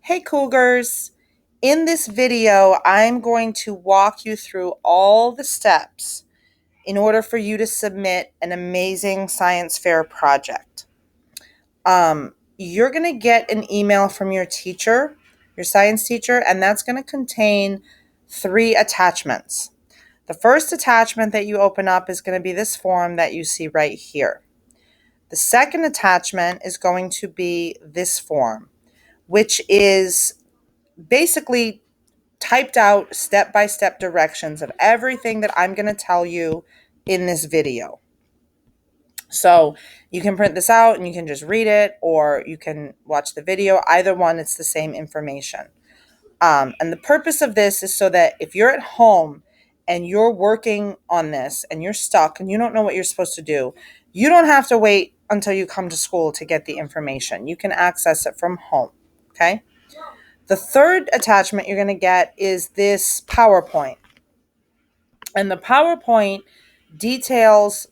Hey Cougars! In this video, I'm going to walk you through all the steps in order for you to submit an amazing science fair project. You're going to get an email from your teacher, your science teacher, and that's going to contain 3 attachments. The first attachment that you open up is going to be this form that you see right here. The second attachment is going to be this form, which is basically typed out step-by-step directions of everything that I'm going to tell you in this video. So you can print this out and you can just read it, or you can watch the video. Either one, it's the same information. And the purpose of this is so that if you're at home and you're working on this and you're stuck and you don't know what you're supposed to do, you don't have to wait until you come to school to get the information. You can access it from home, okay? The third attachment you're going to get is this PowerPoint. And the PowerPoint details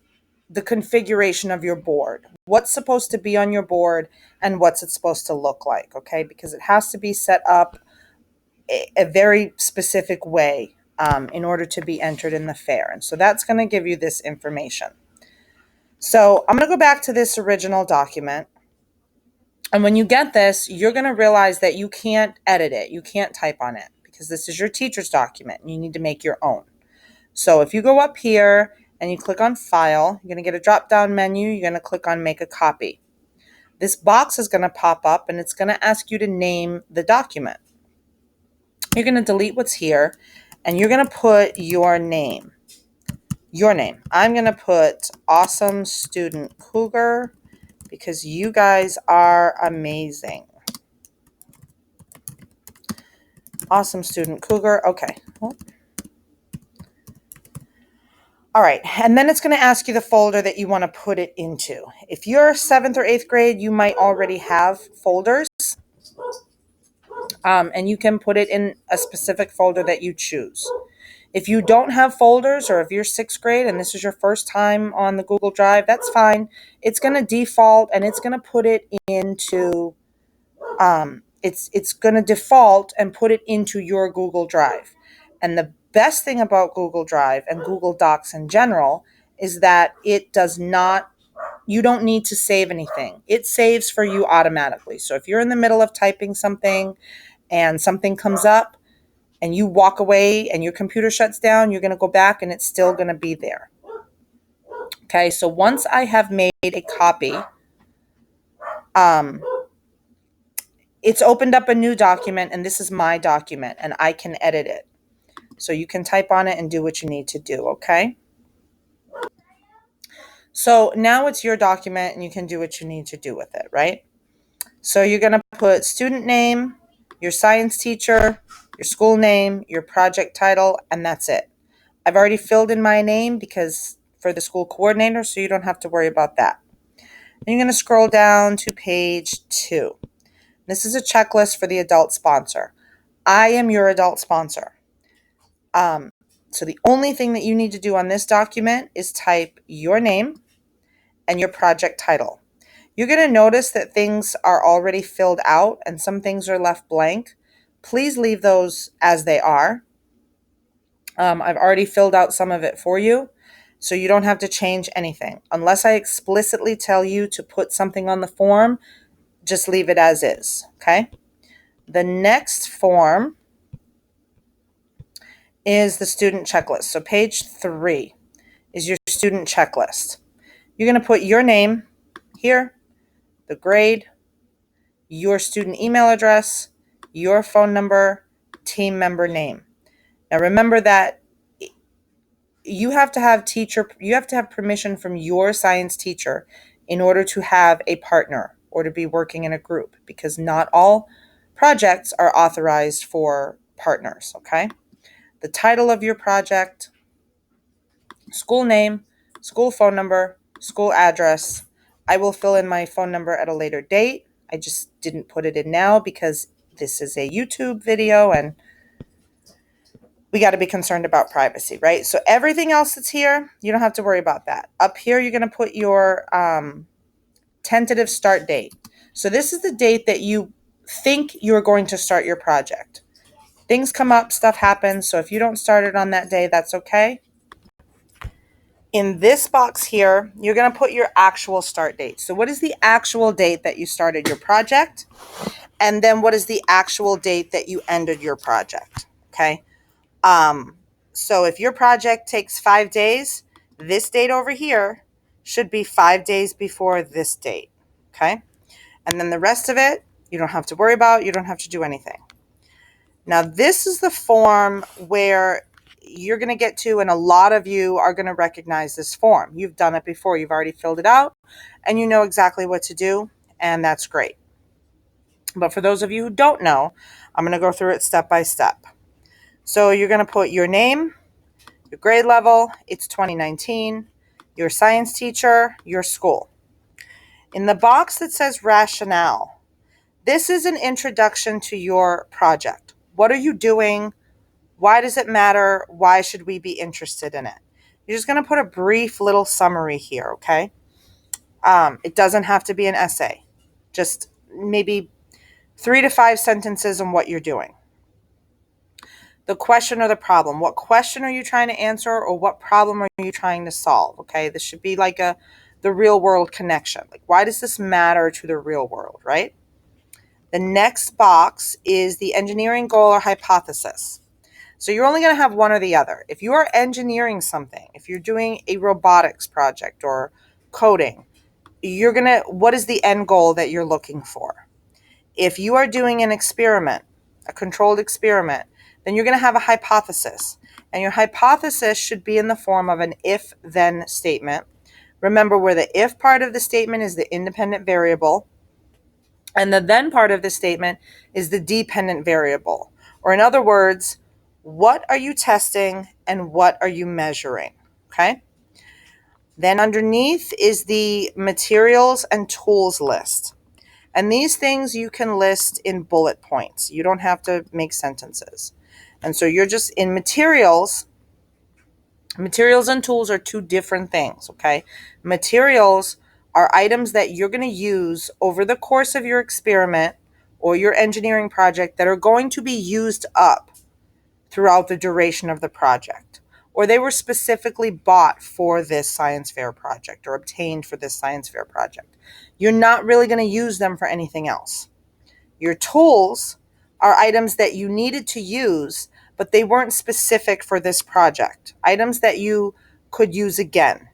the configuration of your board, what's supposed to be on your board and what's it supposed to look like, okay? Because it has to be set up a very specific way in order to be entered in the fair. And so that's going to give you this information. So I'm going to go back to this original document. And when you get this, you're going to realize that you can't edit it. You can't type on it because this is your teacher's document and you need to make your own. So if you go up here and you click on File, you're going to get a drop-down menu. You're going to click on Make a Copy. This box is going to pop up and it's going to ask you to name the document. You're going to delete what's here and you're going to put your name. Your name. I'm going to put Awesome Student Cougar because you guys are amazing. Awesome Student Cougar. Okay. All right. And then it's going to ask you the folder that you want to put it into. If you're 7th or 8th grade, you might already have folders. And you can put it in a specific folder that you choose. If you don't have folders, or if you're 6th grade and this is your first time on the Google Drive, that's fine. It's going to default and it's going to put it into, it's going to default and put it into your Google Drive. And the best thing about Google Drive and Google Docs in general is that it does not, you don't need to save anything. It saves for you automatically. So if you're in the middle of typing something and something comes up, and you walk away and your computer shuts down, you're going to go back and it's still going to be there. Okay, so once I have made a copy, it's opened up a new document, and this is my document, and I can edit it. So you can type on it and do what you need to do, okay? So now it's your document, and you can do what you need to do with it, right? So you're going to put student name, your science teacher, your school name, your project title, and that's it. I've already filled in my name because for the school coordinator, so you don't have to worry about that. And you're going to scroll down to page 2. This is a checklist for the adult sponsor. I am your adult sponsor. So the only thing that you need to do on this document is type your name and your project title. You're going to notice that things are already filled out and some things are left blank. Please leave those as they are. I've already filled out some of it for you, so you don't have to change anything. Unless I explicitly tell you to put something on the form, just leave it as is, okay? The next form is the student checklist. So page 3 is your student checklist. You're going to put your name here, the grade, your student email address, your phone number, team member name. Now remember that you have to have permission from your science teacher in order to have a partner or to be working in a group, because not all projects are authorized for partners, okay? The title of your project, school name, school phone number, school address. I will fill in my phone number at a later date. I just didn't put it in now because this is a YouTube video and we got to be concerned about privacy, right? So everything else that's here, you don't have to worry about that. Up here, you're going to put your tentative start date. So this is the date that you think you're going to start your project. Things come up, stuff happens, so if you don't start it on that day, that's okay. In this box here, you're going to put your actual start date. So what is the actual date that you started your project? And then what is the actual date that you ended your project? Okay. So if your project takes 5 days, this date over here should be 5 days before this date. Okay. And then the rest of it, you don't have to worry about. You don't have to do anything. Now, this is the form where you're going to get to, and a lot of you are going to recognize this form. You've done it before. You've already filled it out, and you know exactly what to do, and that's great. But for those of you who don't know, I'm going to go through it step by step. So you're going to put your name, your grade level, it's 2019, your science teacher, your school. In the box that says rationale, this is an introduction to your project. What are you doing? Why does it matter? Why should we be interested in it? You're just going to put a brief little summary here, okay? It doesn't have to be an essay. Just maybe 3 to 5 sentences on what you're doing. The question or the problem. What question are you trying to answer, or what problem are you trying to solve? Okay, this should be like the real world connection. Like, why does this matter to the real world, right? The next box is the engineering goal or hypothesis. So you're only going to have one or the other. If you are engineering something, if you're doing a robotics project or coding, what is the end goal that you're looking for? If you are doing an experiment, a controlled experiment, then you're going to have a hypothesis. And your hypothesis should be in the form of an if-then statement. Remember, where the if part of the statement is the independent variable, and the then part of the statement is the dependent variable. Or in other words, what are you testing and what are you measuring? Okay. Then underneath is the materials and tools list. And these things you can list in bullet points. You don't have to make sentences. And so you're just in materials. Materials and tools are two different things, okay? Materials are items that you're going to use over the course of your experiment or your engineering project that are going to be used up throughout the duration of the project, or they were specifically bought for this science fair project or obtained for this science fair project. You're not really going to use them for anything else. Your tools are items that you needed to use, but they weren't specific for this project. Items that you could use again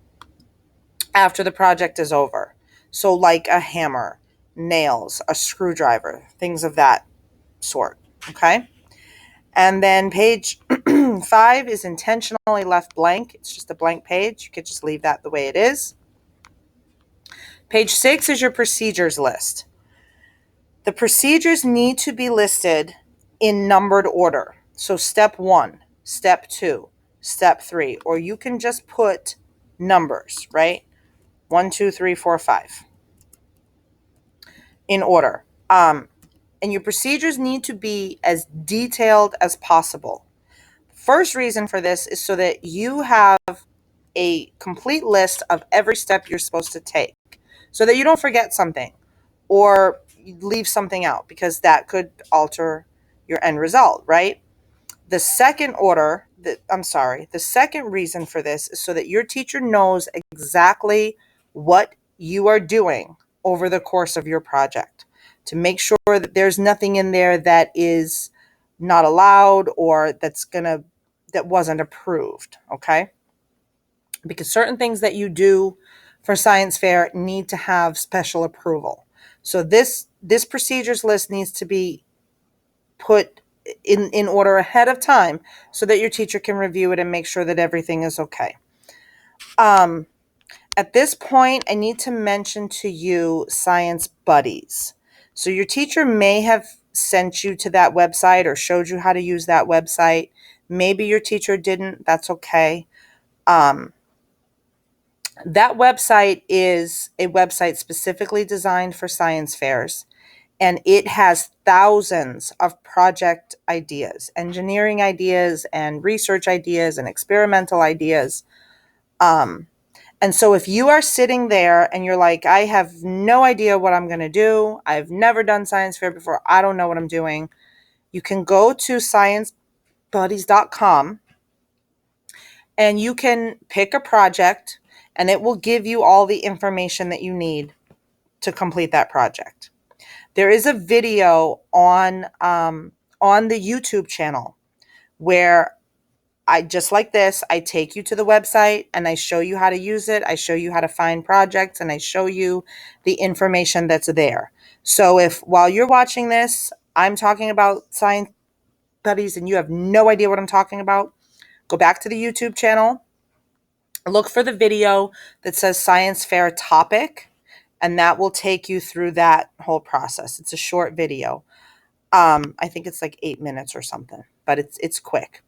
after the project is over. So like a hammer, nails, a screwdriver, things of that sort, okay? And then page 5 is intentionally left blank. It's just a blank page. You could just leave that the way it is. Page 6 is your procedures list. The procedures need to be listed in numbered order. So step 1, step 2, step 3, or you can just put numbers, right? 1, 2, 3, 4, 5 in order. And your procedures need to be as detailed as possible. First reason for this is so that you have a complete list of every step you're supposed to take, so that you don't forget something or leave something out, because that could alter your end result, right? The second reason for this is so that your teacher knows exactly what you are doing over the course of your project, to make sure that there's nothing in there that is not allowed or that wasn't approved, okay? Because certain things that you do for science fair need to have special approval. So this procedures list needs to be put in order ahead of time so that your teacher can review it and make sure that everything is okay. At this point, I need to mention to you Science Buddies. So your teacher may have sent you to that website or showed you how to use that website. Maybe your teacher didn't. That's okay. That website is a website specifically designed for science fairs, and it has thousands of project ideas, engineering ideas and research ideas and experimental ideas. And And so if you are sitting there and you're like, I have no idea what I'm going to do, I've never done science fair before, I don't know what I'm doing, you can go to sciencebuddies.com and you can pick a project and it will give you all the information that you need to complete that project. There is a video on the YouTube channel where I just like this, I take you to the website and I show you how to use it. I show you how to find projects and I show you the information that's there. So if while you're watching this, I'm talking about science buddies and you have no idea what I'm talking about, go back to the YouTube channel, look for the video that says science fair topic, and that will take you through that whole process. It's a short video. I think it's like 8 minutes or something, but it's quick.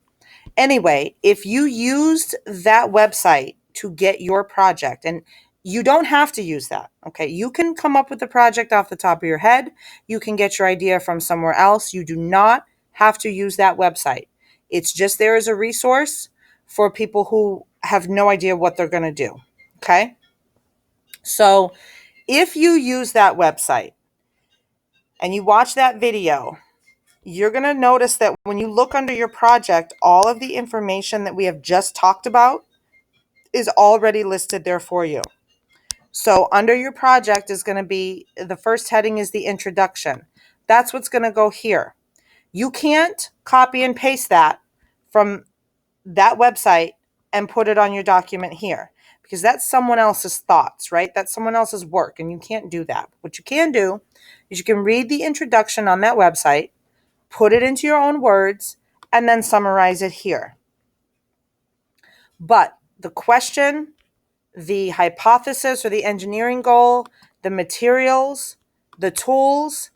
Anyway, if you used that website to get your project, and you don't have to use that, okay? You can come up with the project off the top of your head. You can get your idea from somewhere else. You do not have to use that website. It's just there as a resource for people who have no idea what they're going to do, okay? So if you use that website and you watch that video, you're going to notice that when you look under your project, all of the information that we have just talked about is already listed there for you. So under your project is going to be, the first heading is the introduction. That's what's going to go here. You can't copy and paste that from that website and put it on your document here because that's someone else's thoughts, right? That's someone else's work, and you can't do that. What you can do is you can read the introduction on that website, put it into your own words, and then summarize it here. But the question, the hypothesis or the engineering goal, the materials, the tools,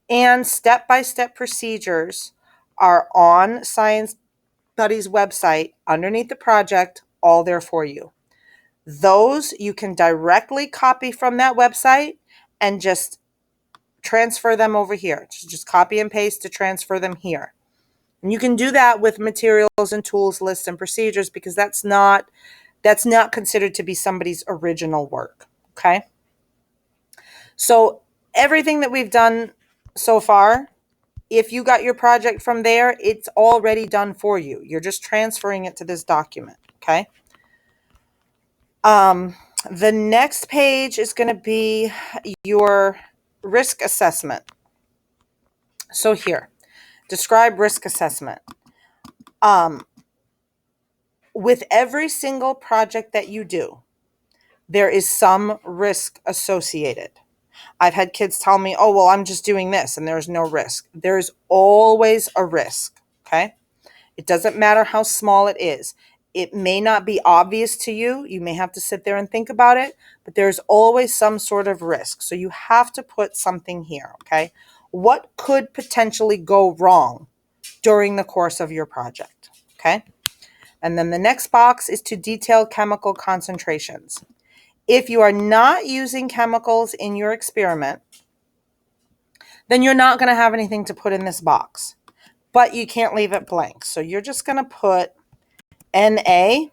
and step-by-step procedures are on Science Buddy's website underneath the project, all there for you. Those you can directly copy from that website and just transfer them over here. Just copy and paste to transfer them here. And you can do that with materials and tools, lists, and procedures because that's not considered to be somebody's original work, okay? So everything that we've done so far, if you got your project from there, it's already done for you. You're just transferring it to this document, okay? The next page is going to be your risk assessment. So here, describe risk assessment. With every single project that you do, there is some risk associated. I've had kids tell me, oh, well, I'm just doing this and there's no risk. There's always a risk, okay? It doesn't matter how small it is. It may not be obvious to you. You may have to sit there and think about it, but there's always some sort of risk. So you have to put something here, okay? What could potentially go wrong during the course of your project, okay? And then the next box is to detail chemical concentrations. If you are not using chemicals in your experiment, then you're not going to have anything to put in this box. But you can't leave it blank. So you're just going to put NA,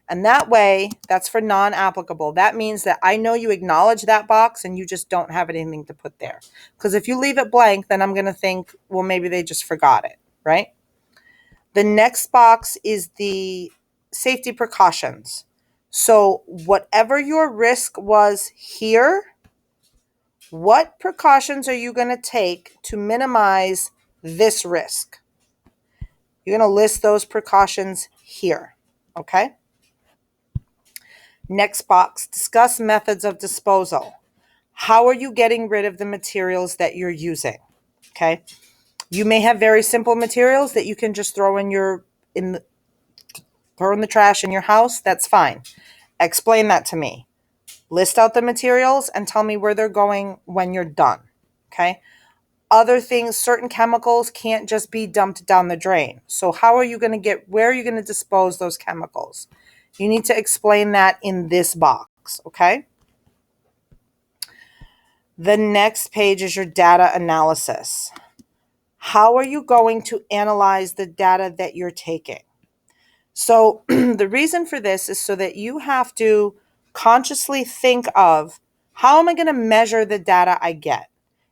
and that way, that's for non-applicable. That means that I know you acknowledge that box and you just don't have anything to put there. Because if you leave it blank, then I'm going to think, well, maybe they just forgot it, right? The next box is the safety precautions. So whatever your risk was here, what precautions are you going to take to minimize this risk? You're going to list those precautions here, okay? Next box, discuss methods of disposal. How are you getting rid of the materials that you're using, okay? You may have very simple materials that you can just throw in the trash in your house. That's fine. Explain that to me. List out the materials and tell me where they're going when you're done, okay? Other things, certain chemicals can't just be dumped down the drain. So where are you going to dispose those chemicals? You need to explain that in this box, okay? The next page is your data analysis. How are you going to analyze the data that you're taking? So the reason for this is so that you have to consciously think of, how am I going to measure the data I get?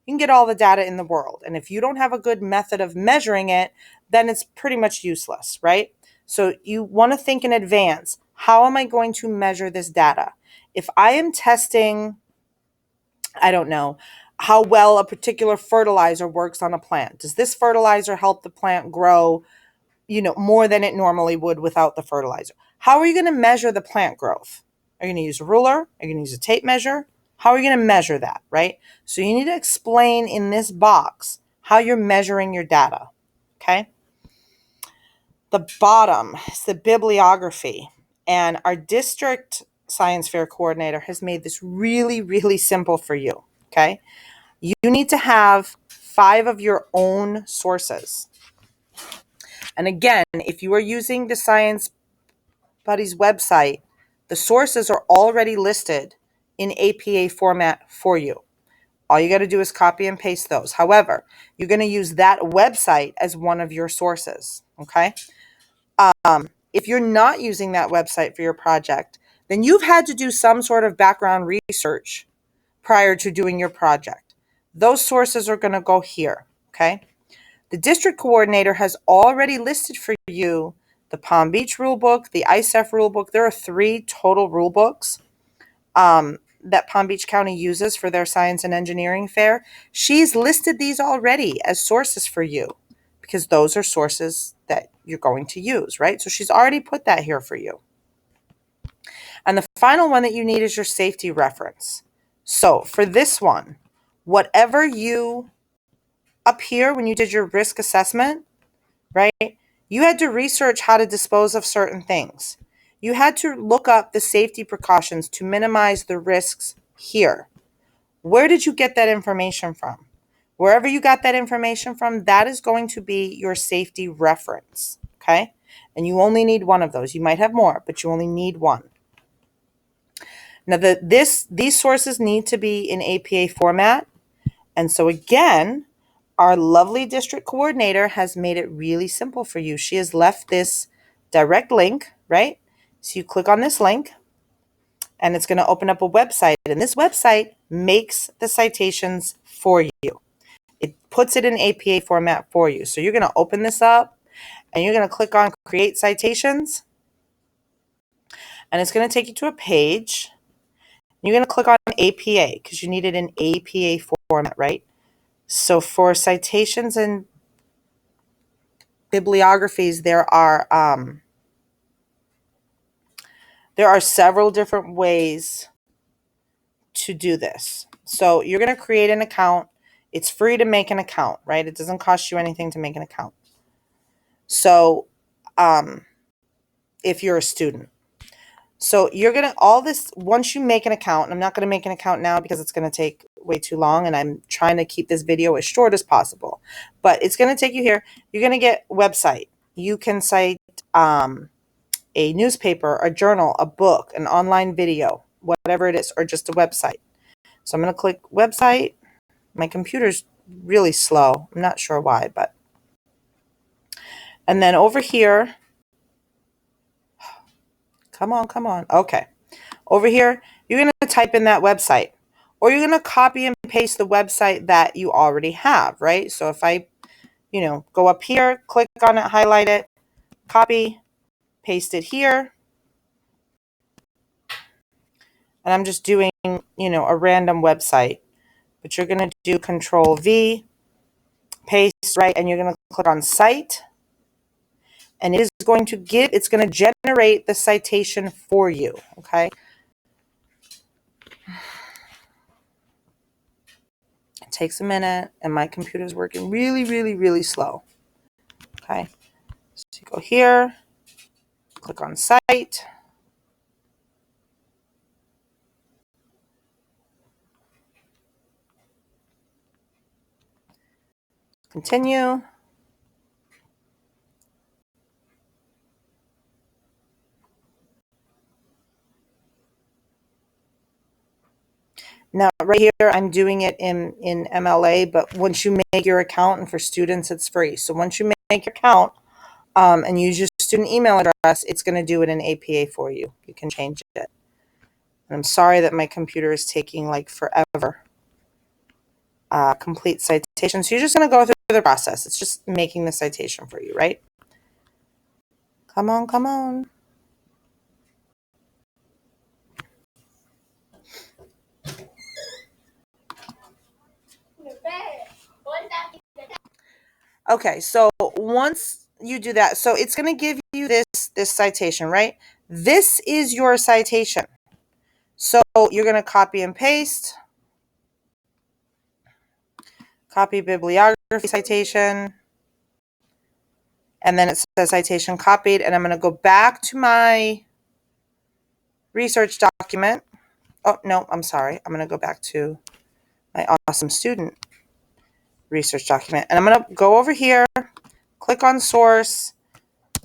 You can get all the data in the world. And if you don't have a good method of measuring it, then it's pretty much useless, right? So you want to think in advance, how am I going to measure this data? If I am testing, I don't know, how well a particular fertilizer works on a plant. Does this fertilizer help the plant grow, more than it normally would without the fertilizer? How are you going to measure the plant growth? Are you going to use a ruler? Are you going to use a tape measure? How are you going to measure that, right? So you need to explain in this box how you're measuring your data, okay? The bottom is the bibliography. And our district science fair coordinator has made this really, really simple for you, okay? You need to have 5 of your own sources. And again, if you are using the Science Buddy's website, the sources are already listed in APA format for you. All you got to do is copy and paste those. However, you're going to use that website as one of your sources, okay? If you're not using that website for your project, then you've had to do some sort of background research prior to doing your project. Those sources are going to go here, okay? The district coordinator has already listed for you the Palm Beach rulebook, the ISEF rulebook. There are 3 total rulebooks that Palm Beach County uses for their science and engineering fair. She's listed these already as sources for you because those are sources that you're going to use, right? So she's already put that here for you. And the final one that you need is your safety reference. So for this one, whatever you up here when you did your risk assessment, right? You had to research how to dispose of certain things. You had to look up the safety precautions to minimize the risks here. Where did you get that information from? Wherever you got that information from, that is going to be your safety reference, okay? And you only need one of those. You might have more, but you only need one. Now, these sources need to be in APA format. And so again, our lovely district coordinator has made it really simple for you. She has left this direct link, right? So you click on this link and it's going to open up a website. And this website makes the citations for you. It puts it in APA format for you. So you're going to open this up and you're going to click on Create Citations. And it's going to take you to a page. You're going to click on APA because you need it in APA format, right? So for citations and bibliographies, there are several different ways to do this. So you're going to create an account. It's free to make an account, right? It doesn't cost you anything to make an account. So if you're a student. So you're going to, all this, once you make an account, and I'm not going to make an account now because it's going to take way too long and I'm trying to keep this video as short as possible, but it's going to take you here. You're going to get website. You can cite a newspaper, a journal, a book, an online video, whatever it is, or just a website. So I'm going to click website. My computer's really slow. I'm not sure why, but. And then over here, come on. Okay. Over here, you're going to type in that website, or you're going to copy and paste the website that you already have, right? So if I, go up here, click on it, highlight it, copy, paste it here. And I'm just doing, a random website, but you're going to do Control V, paste, right? And you're going to click on Cite. And it is going to it's going to generate the citation for you, okay? It takes a minute, and my computer is working really, really, really slow, okay? So you go here, click on Cite. Continue. Now, right here, I'm doing it in MLA, but once you make your account, and for students, it's free. So once you make your account and use your student email address, it's going to do it in APA for you. You can change it. And I'm sorry that my computer is taking like forever. Complete citation. So you're just going to go through the process. It's just making the citation for you, right? Come on, come on. Okay, so once you do that, so it's going to give you this citation, right? This is your citation. So you're going to copy and paste. Copy bibliography citation. And then it says citation copied. And I'm going to go back to my research document. Oh, no, I'm sorry. I'm going to go back to my awesome student research document. And I'm going to go over here, click on source,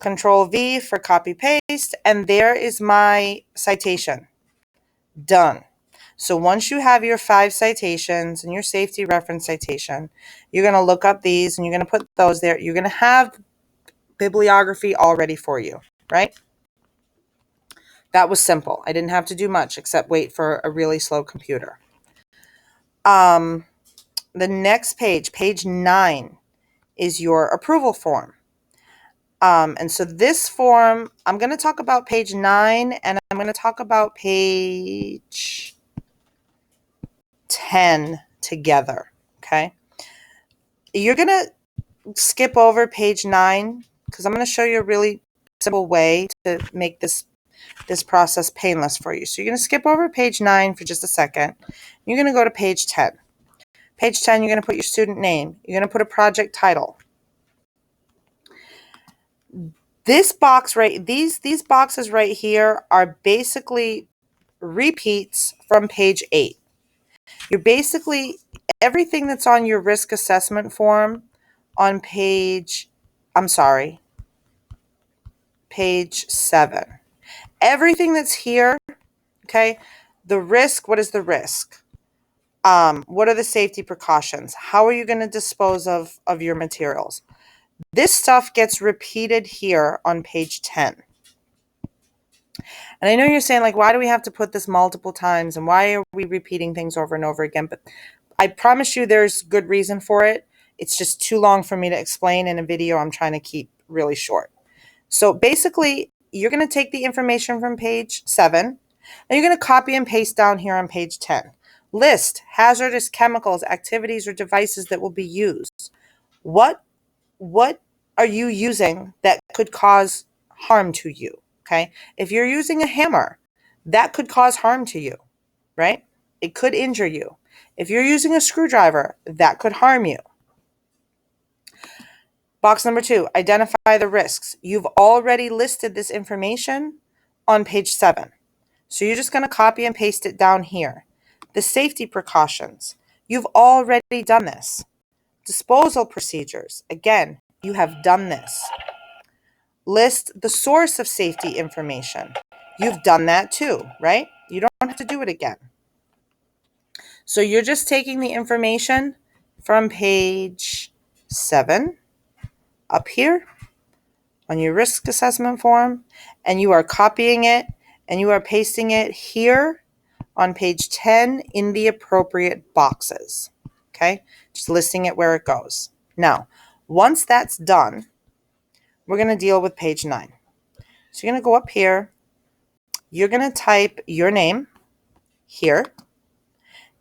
Control V for copy paste, and there is my citation. Done. So once you have your 5 citations and your safety reference citation, you're going to look up these and you're going to put those there. You're going to have bibliography all ready for you, right? That was simple. I didn't have to do much except wait for a really slow computer. The next page, page 9, is your approval form. And so this form, I'm going to talk about page 9 and I'm going to talk about page 10 together, okay? You're going to skip over page 9 because I'm going to show you a really simple way to make this process painless for you. So you're going to skip over page 9 for just a second. You're going to go to page 10. Page 10, you're going to put your student name. You're going to put a project title. This box these boxes right here are basically repeats from page 8. You're basically, everything that's on your risk assessment form on page 7. Everything that's here, okay, the risk, what is the risk? What are the safety precautions? How are you going to dispose of your materials? This stuff gets repeated here on page 10. And I know you're saying, like, why do we have to put this multiple times? And why are we repeating things over and over again? But I promise you there's good reason for it. It's just too long for me to explain in a video I'm trying to keep really short. So basically, you're going to take the information from page 7, and you're going to copy and paste down here on page 10. List hazardous chemicals, activities, or devices that will be used. What are you using that could cause harm to you? Okay. If you're using a hammer, that could cause harm to you, right? It could injure you. If you're using a screwdriver, that could harm you. Box number 2, identify the risks. You've already listed this information on page 7. So you're just going to copy and paste it down here. The safety precautions. You've already done this. Disposal procedures. Again, you have done this. List the source of safety information. You've done that too, right? You don't have to do it again. So you're just taking the information from page 7 up here on your risk assessment form, and you are copying it and you are pasting it here on page 10 in the appropriate boxes. Okay? Just listing it where it goes. Now, once that's done, we're going to deal with page 9. So you're going to go up here. You're going to type your name here.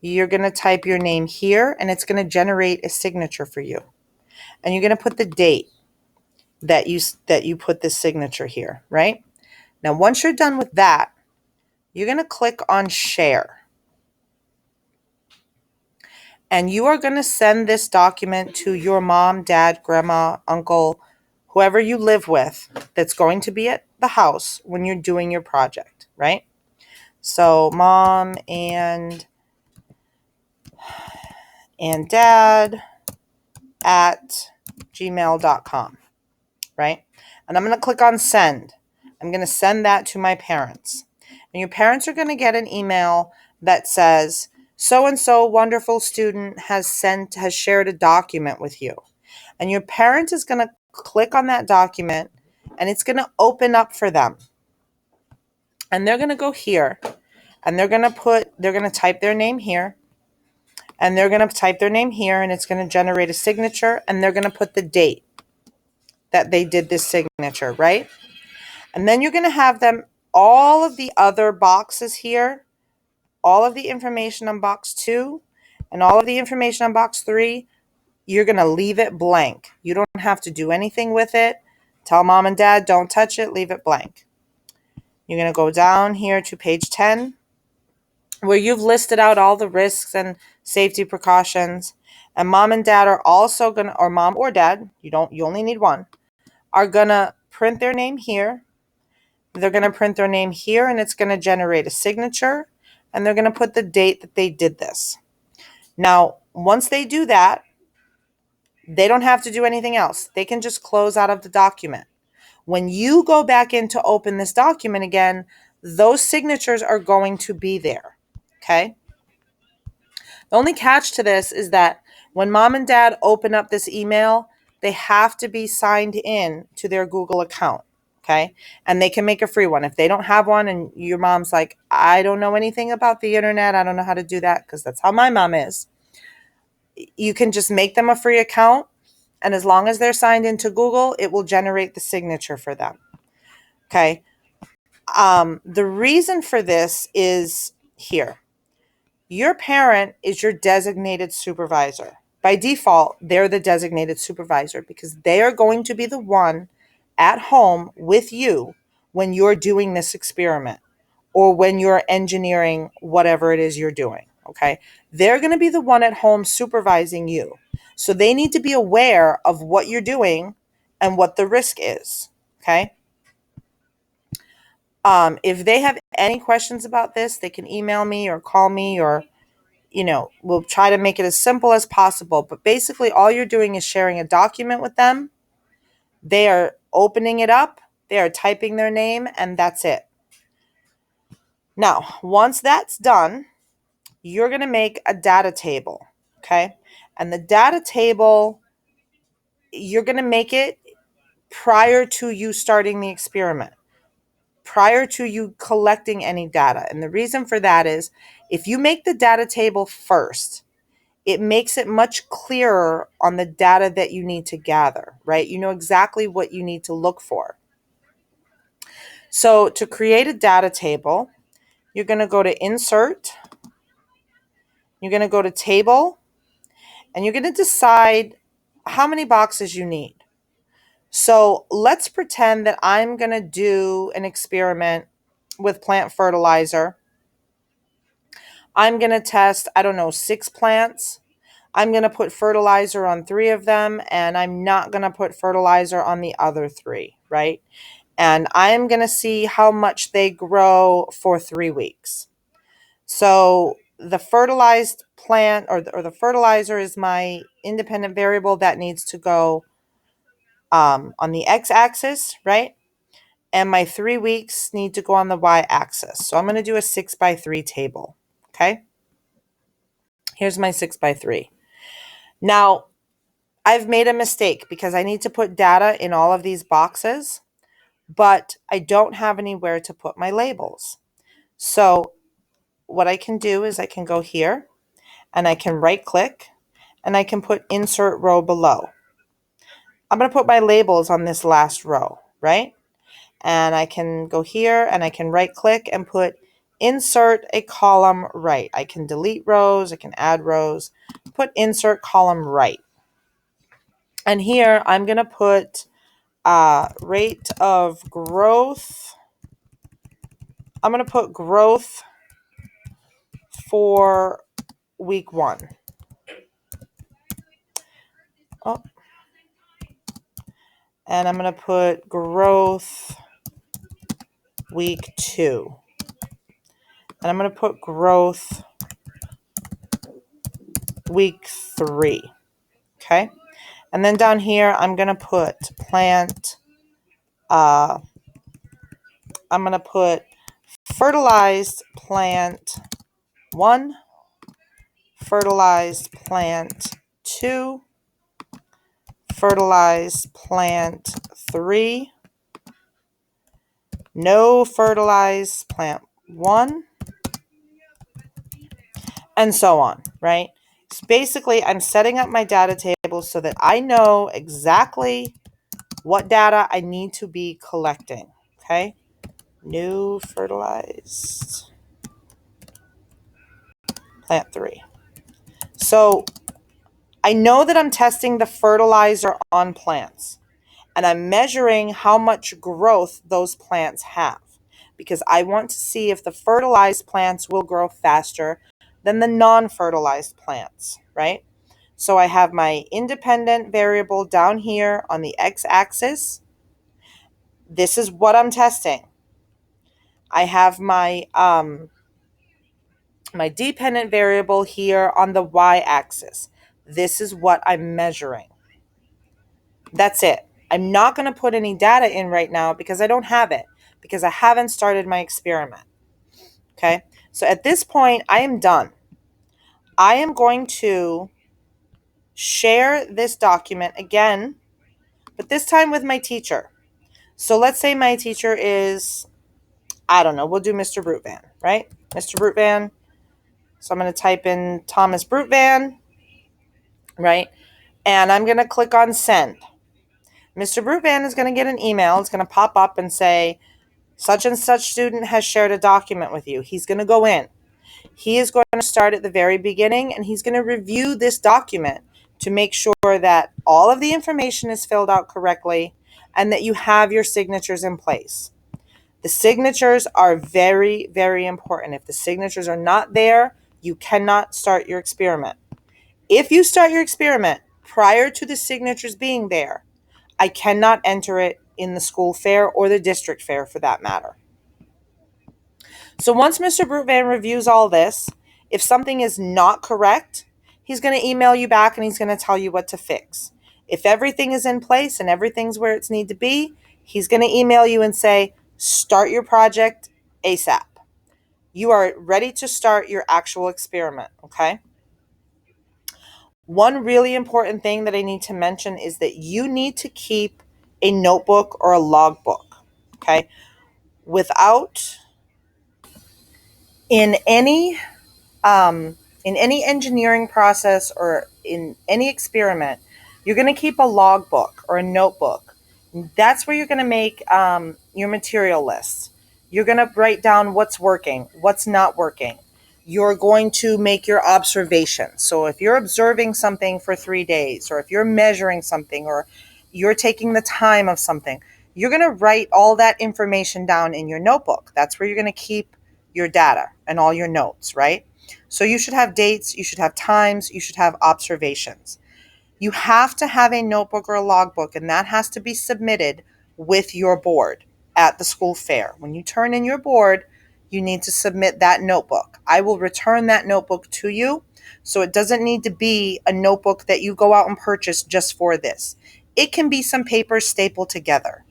You're going to type your name here, and it's going to generate a signature for you. And you're going to put the date that you put this signature here, right? Now, once you're done with that, you're going to click on share. And you are going to send this document to your mom, dad, grandma, uncle, whoever you live with that's going to be at the house when you're doing your project, right? So mom and dad at gmail.com, right? And I'm going to click on send. I'm going to send that to my parents. And your parents are going to get an email that says, so-and-so wonderful student has shared a document with you. And your parent is going to click on that document and it's going to open up for them. And they're going to go here and they're going to type their name here, and they're going to type their name here, and it's going to generate a signature, and they're going to put the date that they did this signature, right? And then you're going to have them, all of the other boxes here, all of the information on box 2 and all of the information on box 3, you're going to leave it blank. You don't have to do anything with it. Tell mom and dad, don't touch it, leave it blank. You're going to go down here to page 10, where you've listed out all the risks and safety precautions. And mom and dad are also going to, or mom or dad, you only need one, are going to print their name here. They're going to print their name here, and it's going to generate a signature, and they're going to put the date that they did this. Now, once they do that, they don't have to do anything else. They can just close out of the document. When you go back in to open this document again, those signatures are going to be there, okay? The only catch to this is that when mom and dad open up this email, they have to be signed in to their Google account, okay? And they can make a free one. If they don't have one and your mom's like, I don't know anything about the internet, I don't know how to do that, because that's how my mom is, you can just make them a free account, and as long as they're signed into Google, it will generate the signature for them, okay? The reason for this is here. Your parent is your designated supervisor. By default, they're the designated supervisor because they are going to be the one at home with you when you're doing this experiment or when you're engineering whatever it is you're doing, okay? They're going to be the one at home supervising you. So they need to be aware of what you're doing and what the risk is, okay? If they have any questions about this, they can email me or call me, or we'll try to make it as simple as possible. But basically, all you're doing is sharing a document with them. They are opening it up, they are typing their name, and that's it. Now, once that's done, you're going to make a data table, okay? And the data table, you're going to make it prior to you starting the experiment, prior to you collecting any data. And the reason for that is if you make the data table first, it makes it much clearer on the data that you need to gather, right? You know exactly what you need to look for. So to create a data table, you're going to go to Insert, you're going to go to Table, and you're going to decide how many boxes you need. So let's pretend that I'm going to do an experiment with plant fertilizer. I'm going to test, 6 plants. I'm going to put fertilizer on 3 of them, and I'm not going to put fertilizer on the other 3, right? And I'm going to see how much they grow for 3 weeks. So the fertilized plant or the fertilizer is my independent variable that needs to go on the x-axis, right? And my 3 weeks need to go on the y-axis. So I'm going to do a 6x3 table, okay? Here's my 6x3. Now, I've made a mistake because I need to put data in all of these boxes, but I don't have anywhere to put my labels. So what I can do is I can go here and I can right click and I can put insert row below. I'm going to put my labels on this last row, right? And I can go here and I can right click and put insert a column right. I can delete rows, I can add rows, put insert column right. And here I'm going to put rate of growth. I'm going to put growth for week 1. Oh. And I'm going to put growth week 2. And I'm going to put growth week 3. Okay. And then down here, I'm going to put plant. I'm going to put fertilized plant 1, fertilized plant 2, fertilized plant 3, no fertilized plant 1, and so on, right? So basically, I'm setting up my data table so that I know exactly what data I need to be collecting, okay? New fertilized plant 3. So I know that I'm testing the fertilizer on plants, and I'm measuring how much growth those plants have, because I want to see if the fertilized plants will grow faster than the non-fertilized plants, right? So I have my independent variable down here on the x-axis. This is what I'm testing. I have my my dependent variable here on the y-axis. This is what I'm measuring. That's it. I'm not going to put any data in right now because I don't have it, because I haven't started my experiment. Okay, so at this point, I am done. I am going to share this document again, but this time with my teacher. So let's say my teacher is, I don't know, we'll do Mr. Brutvan, right? Mr. Brutvan. So I'm going to type in Thomas Brutvan, right? And I'm going to click on send. Mr. Brutvan is going to get an email. It's going to pop up and say, such and such student has shared a document with you. He's going to go in. He is going to start at the very beginning, and he's going to review this document to make sure that all of the information is filled out correctly and that you have your signatures in place. The signatures are very, very important. If the signatures are not there, you cannot start your experiment. If you start your experiment prior to the signatures being there, I cannot enter it in the school fair or the district fair for that matter. So once Mr. Brutvan reviews all this, if something is not correct, he's going to email you back and he's going to tell you what to fix. If everything is in place and everything's where it's need to be, he's going to email you and say, start your project ASAP. You are ready to start your actual experiment, okay? One really important thing that I need to mention is that you need to keep a notebook or a logbook, okay? Without, in any engineering process or in any experiment, you're going to keep a logbook or a notebook. That's where you're going to make your material list. You're going to write down what's working, what's not working. You're going to make your observations. So if you're observing something for 3 days, or if you're measuring something, or you're taking the time of something, you're going to write all that information down in your notebook. That's where you're going to keep your data and all your notes, right? So you should have dates, you should have times, you should have observations. You have to have a notebook or a logbook, and that has to be submitted with your board at the school fair. When you turn in your board, you need to submit that notebook. I will return that notebook to you, so it doesn't need to be a notebook that you go out and purchase just for this. It can be some papers stapled together.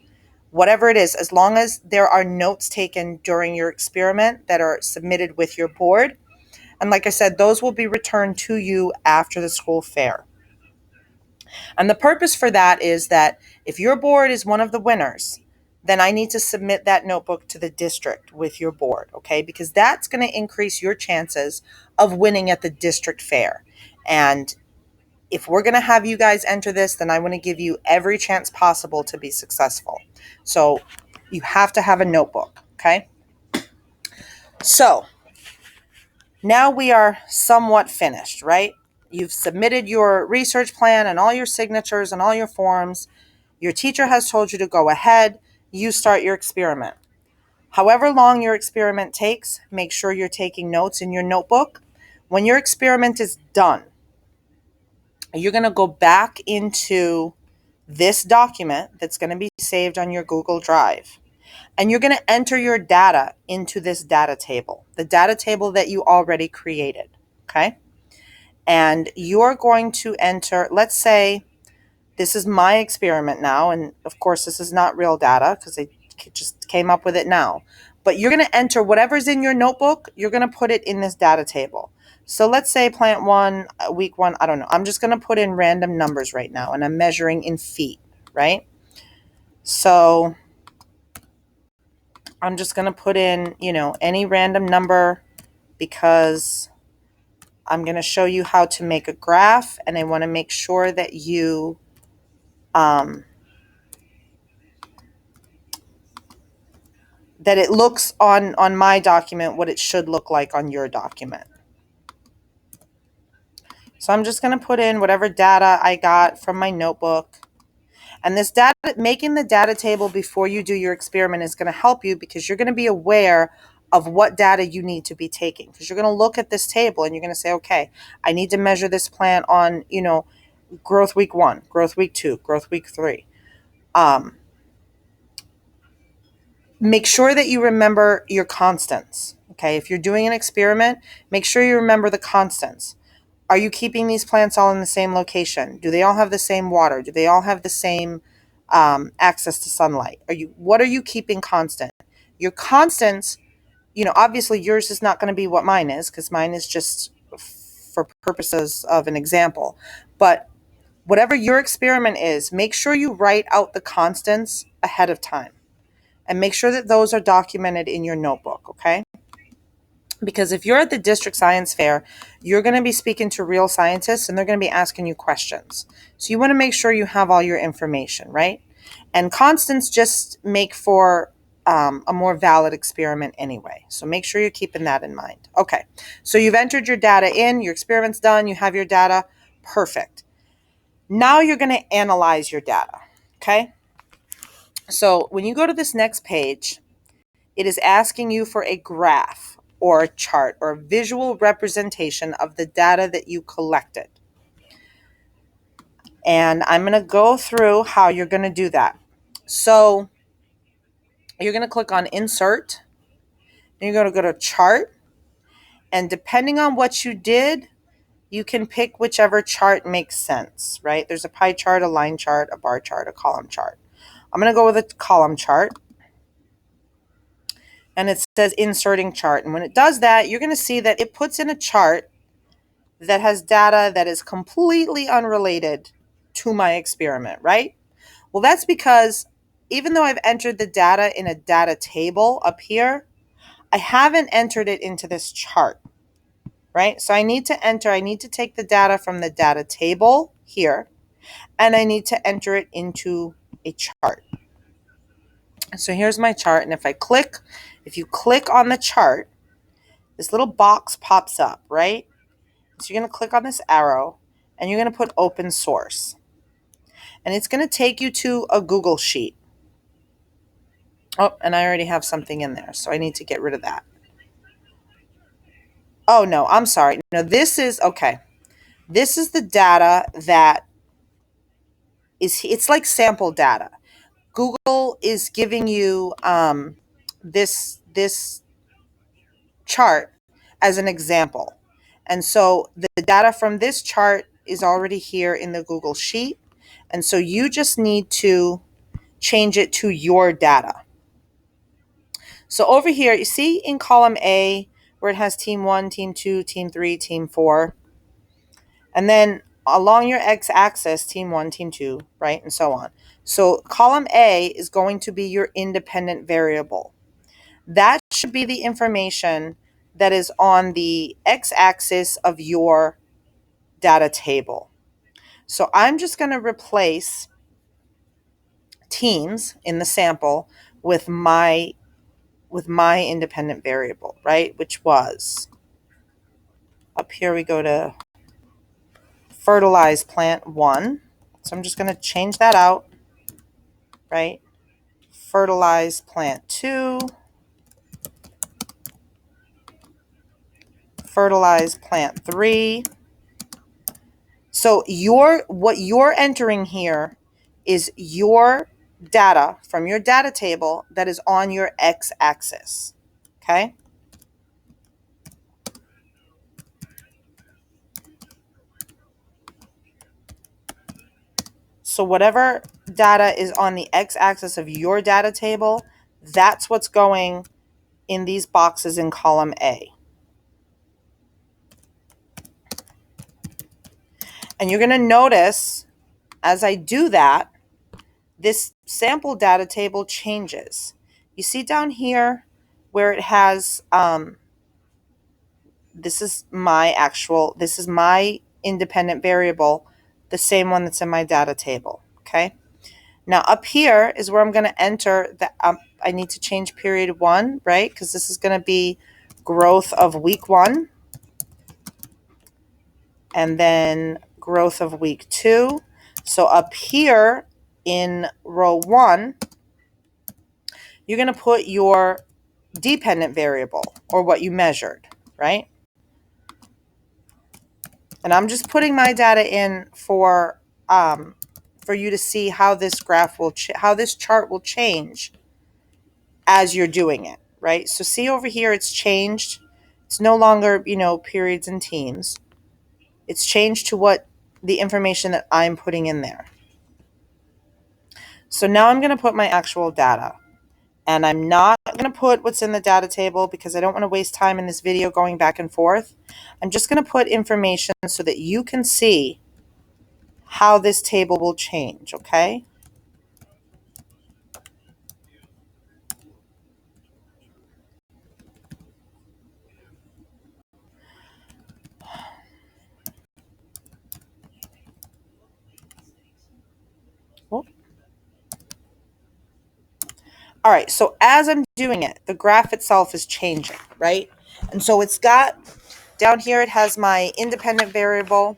Whatever it is, as long as there are notes taken during your experiment that are submitted with your board. And like I said, those will be returned to you after the school fair. And the purpose for that is that if your board is one of the winners, then I need to submit that notebook to the district with your board, okay? Because that's going to increase your chances of winning at the district fair. And if we're going to have you guys enter this, then I want to give you every chance possible to be successful. So you have to have a notebook, okay? So now we are somewhat finished, right? You've submitted your research plan and all your signatures and all your forms. Your teacher has told you to go ahead. You start your experiment. However long your experiment takes, make sure you're taking notes in your notebook. When your experiment is done, you're going to go back into this document that's going to be saved on your Google Drive. And you're going to enter your data into this data table, the data table that you already created, okay? And you're going to enter, let's say this is my experiment now, and of course this is not real data because I just came up with it now. But you're going to enter whatever's in your notebook, you're going to put it in this data table. So let's say plant 1, week 1, I don't know. I'm just going to put in random numbers right now, and I'm measuring in feet, right? So I'm just going to put in, any random number because I'm going to show you how to make a graph, and I want to make sure that you that it looks on my document what it should look like on your document. So I'm just going to put in whatever data I got from my notebook. And this data, making the data table before you do your experiment is going to help you because you're going to be aware of what data you need to be taking. Because you're going to look at this table and you're going to say, okay, I need to measure this plant on, growth week 1, growth week 2, growth week 3. Make sure that you remember your constants. Okay, if you're doing an experiment, make sure you remember the constants. Are you keeping these plants all in the same location? Do they all have the same water? Do they all have the same access to sunlight? What are you keeping constant? Your constants, obviously yours is not going to be what mine is because mine is just for purposes of an example. But whatever your experiment is, make sure you write out the constants ahead of time and make sure that those are documented in your notebook, okay? Because if you're at the district science fair, you're going to be speaking to real scientists and they're going to be asking you questions. So you want to make sure you have all your information, right? And constants just make for a more valid experiment anyway. So make sure you're keeping that in mind. Okay, so you've entered your data in, your experiment's done, you have your data. Perfect. Now you're going to analyze your data, okay? So when you go to this next page, it is asking you for a graph or a chart or a visual representation of the data that you collected. And I'm going to go through how you're going to do that. So you're going to click on Insert, and you're going to go to Chart. And depending on what you did, you can pick whichever chart makes sense, right? There's a pie chart, a line chart, a bar chart, a column chart. I'm going to go with a column chart. And it says Inserting Chart. And when it does that, you're going to see that it puts in a chart that has data that is completely unrelated to my experiment, right? Well, that's because even though I've entered the data in a data table up here, I haven't entered it into this chart, right? So I need to take the data from the data table here, and I need to enter it into a chart. So here's my chart, and if you click on the chart, this little box pops up, right? So you're going to click on this arrow and you're going to put open source. And it's going to take you to a Google Sheet. Oh, and I already have something in there, so I need to get rid of that. Oh, no, I'm sorry. No, this is the data that it's like sample data. Google is giving you this chart as an example. And so the data from this chart is already here in the Google Sheet. And so you just need to change it to your data. So over here, you see in column A where it has team 1, team 2, team 3, team 4. And then along your x-axis, team 1, team 2, right? And so on. So column A is going to be your independent variable. That should be the information that is on the x-axis of your data table. So I'm just going to replace teams in the sample with my independent variable, right? Which was up here, we go to fertilize plant 1. So I'm just going to change that out, right? Fertilize plant 2. Fertilize plant 3. So what you're entering here is your data from your data table that is on your x-axis, okay? So whatever data is on the x-axis of your data table, that's what's going in these boxes in column A. And you're going to notice as I do that, this sample data table changes. You see down here where it has this is my independent variable, the same one that's in my data table, okay? Now up here is where I'm going to enter the, I need to change period 1, right? Because this is going to be growth of week 1, and then growth of week 2. So up here in row 1, you're going to put your dependent variable, or what you measured, right? And I'm just putting my data in for you to see how this graph will, how this chart will change as you're doing it, right? So see over here, it's changed. It's no longer, periods and teams. It's changed to what the information that I'm putting in there. So now I'm going to put my actual data. And I'm not going to put what's in the data table because I don't want to waste time in this video going back and forth. I'm just going to put information so that you can see how this table will change, okay? All right, so as I'm doing it, the graph itself is changing, right? And so it's got, down here it has my independent variable.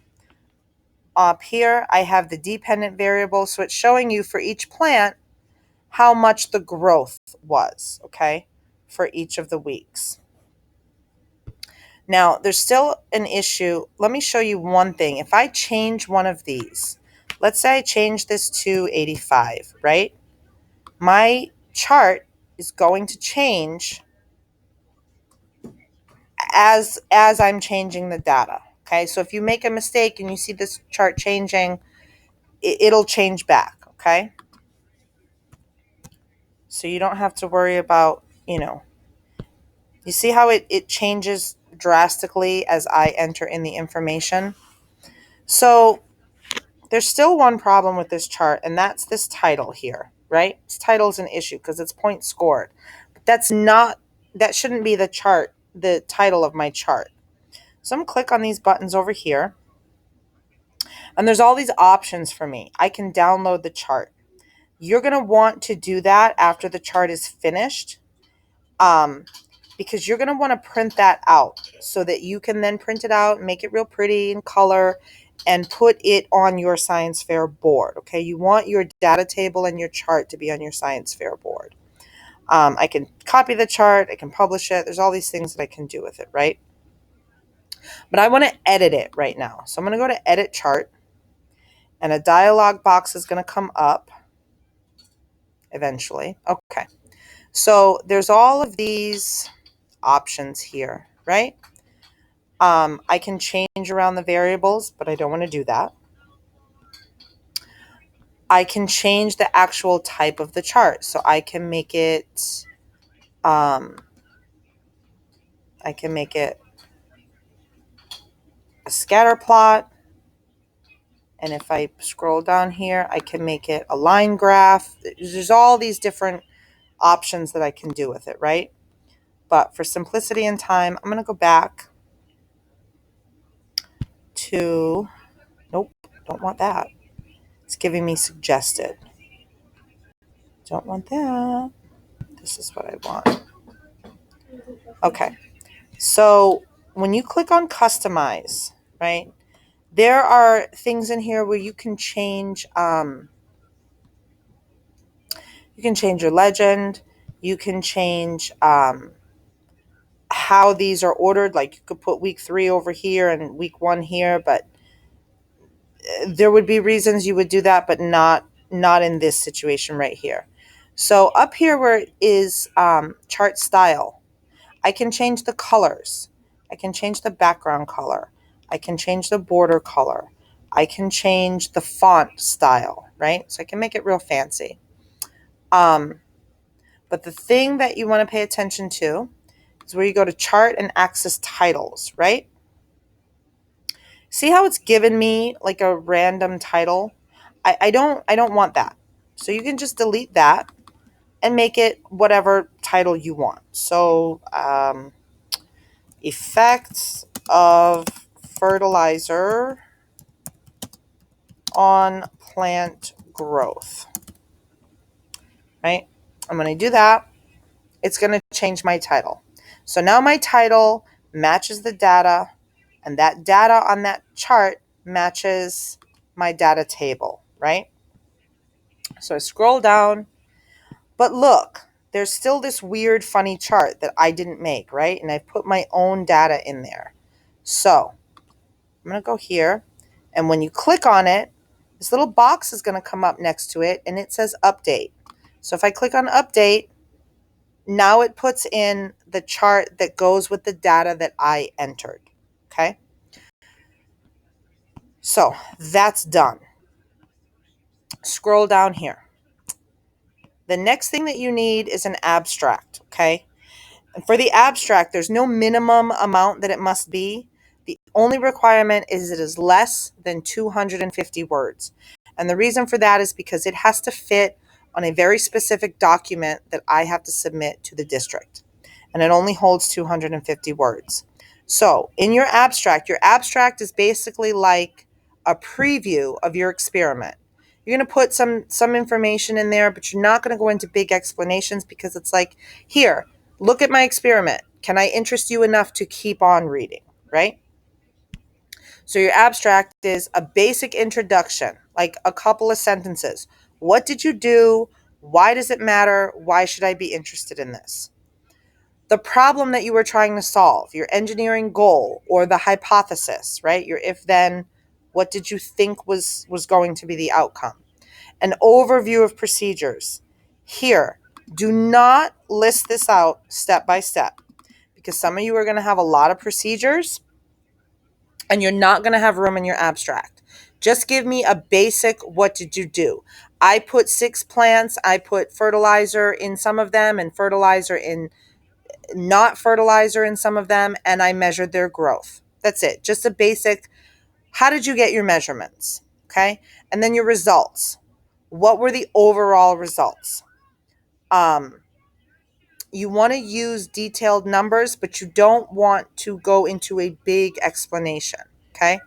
Up here I have the dependent variable, so it's showing you for each plant how much the growth was, okay, for each of the weeks. Now, there's still an issue. Let me show you one thing. If I change one of these, let's say I change this to 85, right? My chart is going to change as I'm changing the data, okay? So if you make a mistake and you see this chart changing, it'll change back, okay? So you don't have to worry about, you see how it changes drastically as I enter in the information? So there's still one problem with this chart, and that's this title here, right? This title is an issue because it's points scored. But that shouldn't be the title of my chart. So I'm going to click on these buttons over here, and there's all these options for me. I can download the chart. You're going to want to do that after the chart is finished, because you're going to want to print that out so that you can then print it out and make it real pretty in color and put it on your science fair board, okay? You want your data table and your chart to be on your science fair board. I can copy the chart, I can publish it. There's all these things that I can do with it, right? But I want to edit it right now. So I'm going to go to Edit Chart, and a dialog box is going to come up eventually. Okay. So there's all of these options here, right? I can change around the variables, but I don't want to do that. I can change the actual type of the chart. So I can make it, I can make it a scatter plot. And if I scroll down here, I can make it a line graph. There's all these different options that I can do with it, right? But for simplicity and time, I'm going to go back to, nope, don't want that. It's giving me suggested. Don't want that. This is what I want. Okay. So when you click on customize, right, there are things in here where you can change, your legend. You can change how these are ordered. Like you could put week 3 over here and week 1 here, but there would be reasons you would do that, but not in this situation right here. So up here where it is chart style, I can change the colors. I can change the background color. I can change the border color. I can change the font style, right? So I can make it real fancy. But the thing that you want to pay attention to is where you go to chart and access titles, right? See how it's given me like a random title? I don't want that. So you can just delete that and make it whatever title you want. So, effects of fertilizer on plant growth, right? And when I do that, it's going to change my title. So now my title matches the data, and that data on that chart matches my data table, right? So I scroll down, but look, there's still this weird, funny chart that I didn't make, right? And I put my own data in there. So I'm going to go here, and when you click on it, this little box is going to come up next to it, and it says update. So if I click on update, now it puts in the chart that goes with the data that I entered, okay? So that's done. Scroll down here. The next thing that you need is an abstract, okay? And for the abstract, there's no minimum amount that it must be. The only requirement is it is less than 250 words. And the reason for that is because it has to fit on a very specific document that I have to submit to the district. And it only holds 250 words. So in your abstract is basically like a preview of your experiment. You're going to put some information in there, but you're not going to go into big explanations because it's like, here, look at my experiment. Can I interest you enough to keep on reading, right? So your abstract is a basic introduction, like a couple of sentences. What did you do? Why does it matter? Why should I be interested in this? The problem that you were trying to solve, your engineering goal or the hypothesis, right? Your if then, what did you think was going to be the outcome? An overview of procedures. Here, do not list this out step by step because some of you are going to have a lot of procedures and you're not going to have room in your abstract. Just give me a basic, what did you do? I put 6 plants, I put fertilizer in some of them and fertilizer in not fertilizer in some of them, and I measured their growth. That's it. Just a basic, how did you get your measurements? Okay. And then your results. What were the overall results? You want to use detailed numbers, but you don't want to go into a big explanation. Okay.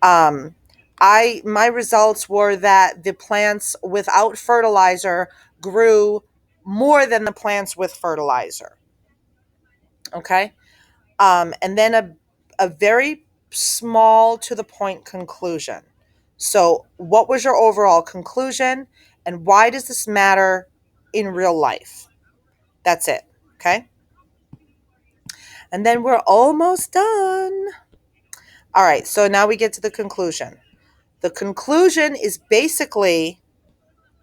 My results were that the plants without fertilizer grew more than the plants with fertilizer. Okay. And then a very small to the point conclusion. So what was your overall conclusion and why does this matter in real life? That's it. Okay. And then we're almost done. All right. So now we get to the conclusion. The conclusion is basically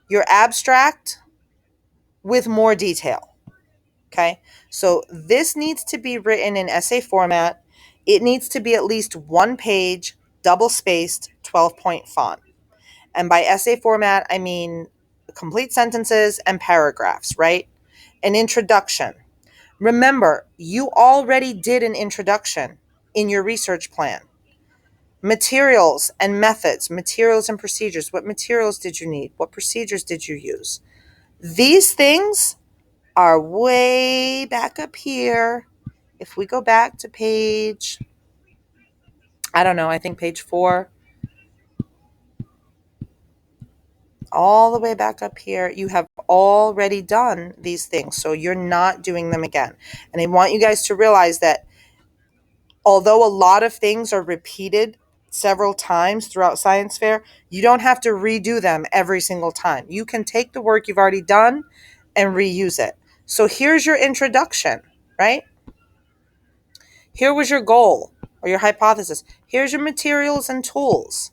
your abstract with more detail. Okay. So this needs to be written in essay format. It needs to be at least 1 page, double spaced, 12-point font. And by essay format, I mean complete sentences and paragraphs, right? An introduction. Remember, you already did an introduction in your research plan. Materials and methods, materials and procedures. What materials did you need? What procedures did you use? These things are way back up here. If we go back to page, I don't know, I think page 4, all the way back up here, you have already done these things. So you're not doing them again. And I want you guys to realize that although a lot of things are repeated several times throughout science fair, you don't have to redo them every single time. You can take the work you've already done and reuse it. So here's your introduction, right? Here was your goal or your hypothesis. Here's your materials and tools.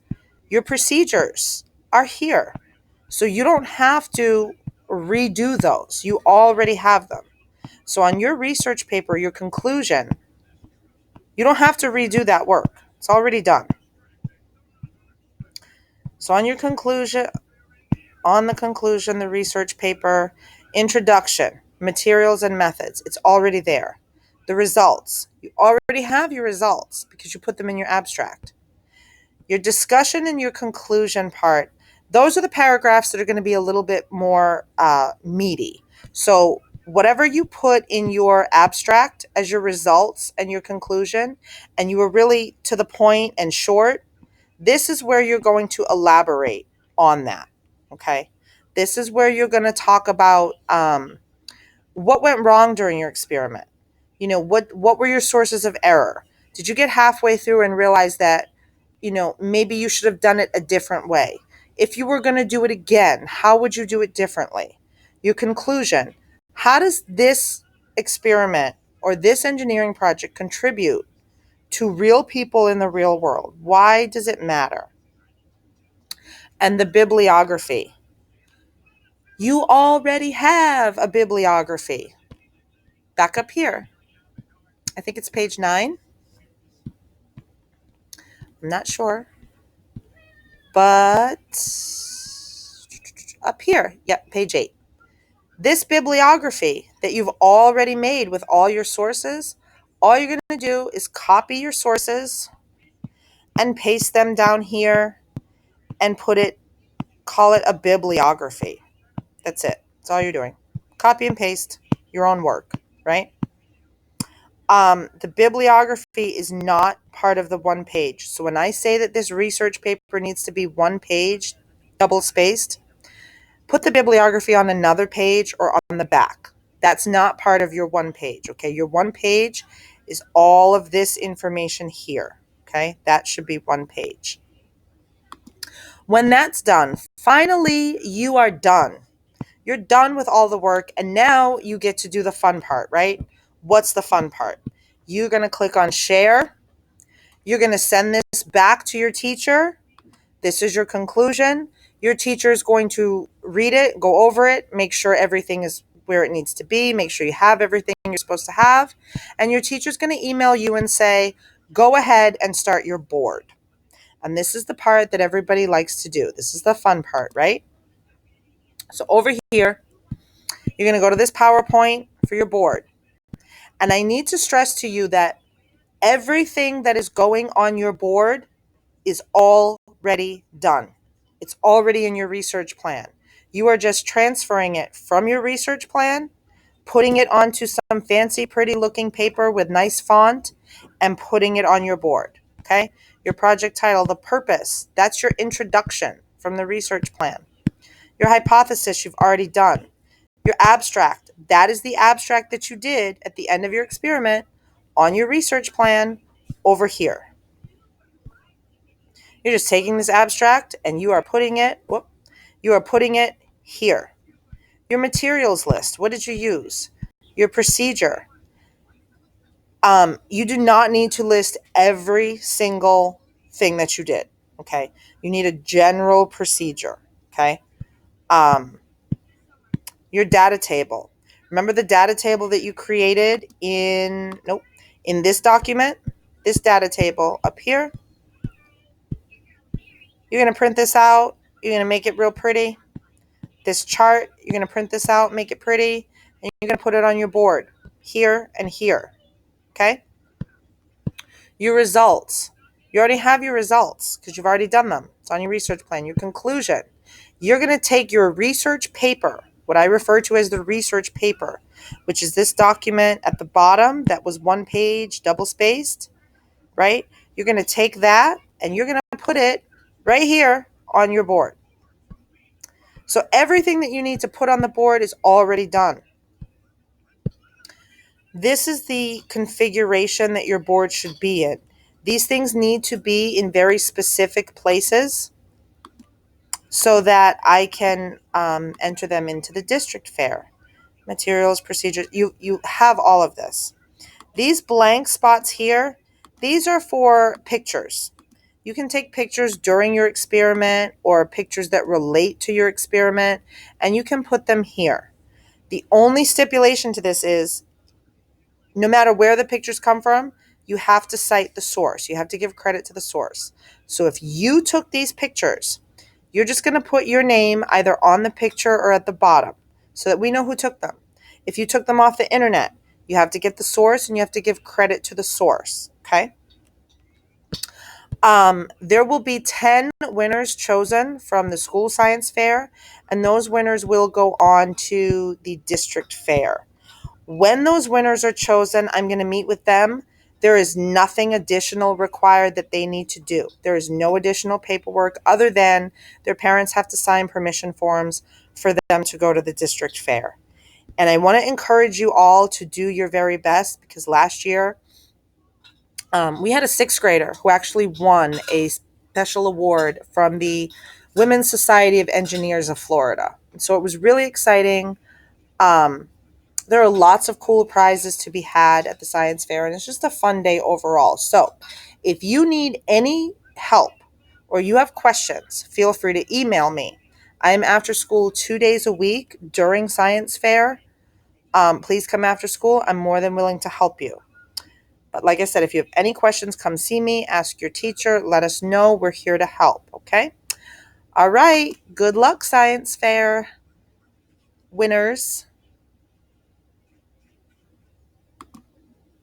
Your procedures are here. So you don't have to redo those. You already have them. So on your research paper, your conclusion, you don't have to redo that work. It's already done. So on your conclusion, the research paper, introduction, materials and methods, it's already there. The results, you already have your results because you put them in your abstract. Your discussion and your conclusion part, those are the paragraphs that are going to be a little bit more meaty. So whatever you put in your abstract as your results and your conclusion, and you were really to the point and short, this is where you're going to elaborate on that. Okay. This is where you're going to talk about what went wrong during your experiment. What were your sources of error? Did you get halfway through and realize that, maybe you should have done it a different way? If you were going to do it again, how would you do it differently? Your conclusion. How does this experiment or this engineering project contribute to real people in the real world? Why does it matter? And the bibliography. You already have a bibliography. Back up here. I think it's page 9. I'm not sure. But up here, yep, page 8. This bibliography that you've already made with all your sources, all you're going to do is copy your sources and paste them down here and call it a bibliography. That's it. That's all you're doing. Copy and paste your own work, right? The bibliography is not part of the one page. So when I say that this research paper needs to be one page, double spaced, put the bibliography on another page or on the back. That's not part of your one page, okay? Your one page is all of this information here, okay? That should be one page. When that's done, finally, you are done. You're done with all the work, and now you get to do the fun part, right? What's the fun part? You're going to click on share. You're going to send this back to your teacher. This is your conclusion. Your teacher is going to read it, go over it, make sure everything is where it needs to be, make sure you have everything you're supposed to have. And your teacher's going to email you and say, go ahead and start your board. And this is the part that everybody likes to do. This is the fun part, right? So over here, you're going to go to this PowerPoint for your board. And I need to stress to you that everything that is going on your board is already done. It's already in your research plan. You are just transferring it from your research plan, putting it onto some fancy, pretty looking paper with nice font, and putting it on your board. Okay? Your project title, the purpose, that's your introduction from the research plan. Your hypothesis, you've already done. Your abstract, that is the abstract that you did at the end of your experiment on your research plan over here. You're just taking this abstract and you are putting it here. Your materials list, what did you use? Your procedure. You do not need to list every single thing that you did, okay? You need a general procedure, okay? Your data table. Remember the data table that you created in this document? This data table up here. You're going to print this out. You're going to make it real pretty. This chart, you're going to print this out, make it pretty, and you're going to put it on your board here and here, okay? Your results. You already have your results because you've already done them. It's on your research plan. Your conclusion. You're going to take your research paper, what I refer to as the research paper, which is this document at the bottom that was one page, double spaced, right? You're going to take that and you're going to put it right here on your board. So everything that you need to put on the board is already done. This is the configuration that your board should be in. These things need to be in very specific places so that I can enter them into the district fair. Materials, procedures, you have all of this. These blank spots here, these are for pictures. You can take pictures during your experiment or pictures that relate to your experiment, and you can put them here. The only stipulation to this is no matter where the pictures come from, you have to cite the source. You have to give credit to the source. So if you took these pictures, you're just going to put your name either on the picture or at the bottom so that we know who took them. If you took them off the internet, you have to get the source and you have to give credit to the source, okay? There will be 10 winners chosen from the school science fair, and those winners will go on to the district fair. When those winners are chosen, I'm going to meet with them. There is nothing additional required that they need to do. There is no additional paperwork other than their parents have to sign permission forms for them to go to the district fair. And I want to encourage you all to do your very best, because last year we had a sixth grader who actually won a special award from the Women's Society of Engineers of Florida. So it was really exciting. There are lots of cool prizes to be had at the science fair, and it's just a fun day overall. So if you need any help or you have questions, feel free to email me. I am after school 2 days a week during science fair. Please come after school. I'm more than willing to help you. But like I said, if you have any questions, come see me, ask your teacher, let us know. We're here to help, okay? All right. Good luck, science fair winners.